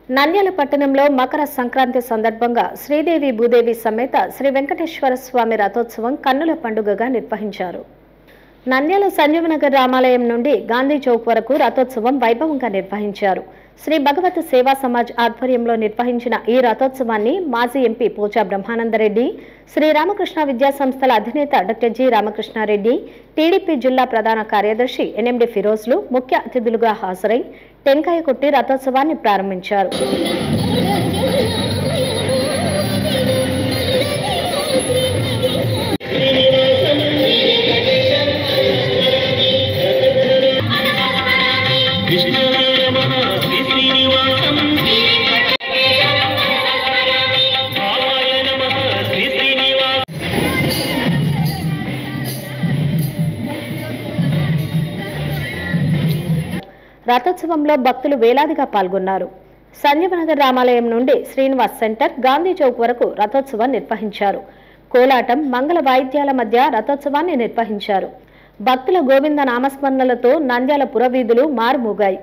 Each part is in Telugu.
నంద్యాల పట్టణంలో మకర సంక్రాంతి సందర్భంగా శ్రీదేవి భూదేవి సమేత శ్రీ వెంకటేశ్వర స్వామి రథోత్సవం కన్నుల పండుగగా నిర్వహించారు. నంద్యాల సంజీవనగర్ రామాలయం నుండి గాంధీ చౌక్ వరకు రథోత్సవం వైభవంగా నిర్వహించారు. శ్రీ భగవత్ సేవా సమాజ్ ఆధ్వర్యంలో నిర్వహించిన ఈ రథోత్సవాన్ని మాజీ ఎంపీ పోచా బ్రహ్మానందరెడ్డి, శ్రీ రామకృష్ణ విద్యా సంస్థల అధినేత డాక్టర్ జి రామకృష్ణారెడ్డి, టీడీపీ జిల్లా ప్రధాన కార్యదర్శి ఎన్ఎండి ఫిరోజ్లు ముఖ్య అతిథులుగా హాజరై టెంకాయ కొట్టి రథోత్సవాన్ని ప్రారంభించారు. రథోత్సవంలో భక్తులు వేలాదిగా పాల్గొన్నారు. సంజీవనగర్ రామాలయం నుండి శ్రీనివాస్ సెంటర్, గాంధీ చౌక్ వరకు రథోత్సవం నిర్వహించారు. కోలాటం, మంగళ వాయిద్యాల మధ్య రథోత్సవాన్ని నిర్వహించారు. భక్తుల గోవింద నామస్మరణలతో నంద్యాల పురవీధులు మారుమోగాయి.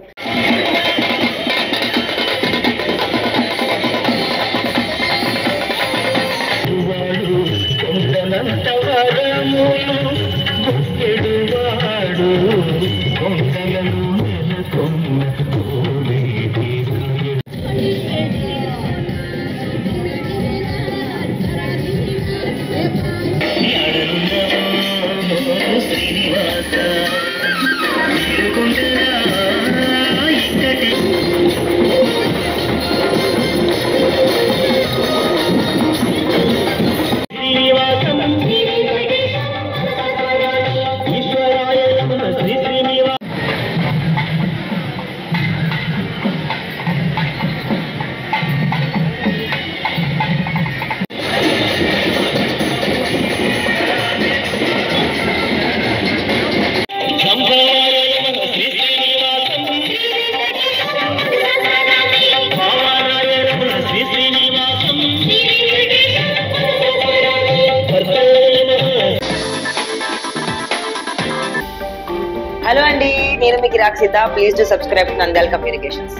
హలో అండి, నేను మీ గిరాక్ Sita. Please do subscribe to Nandyal communications.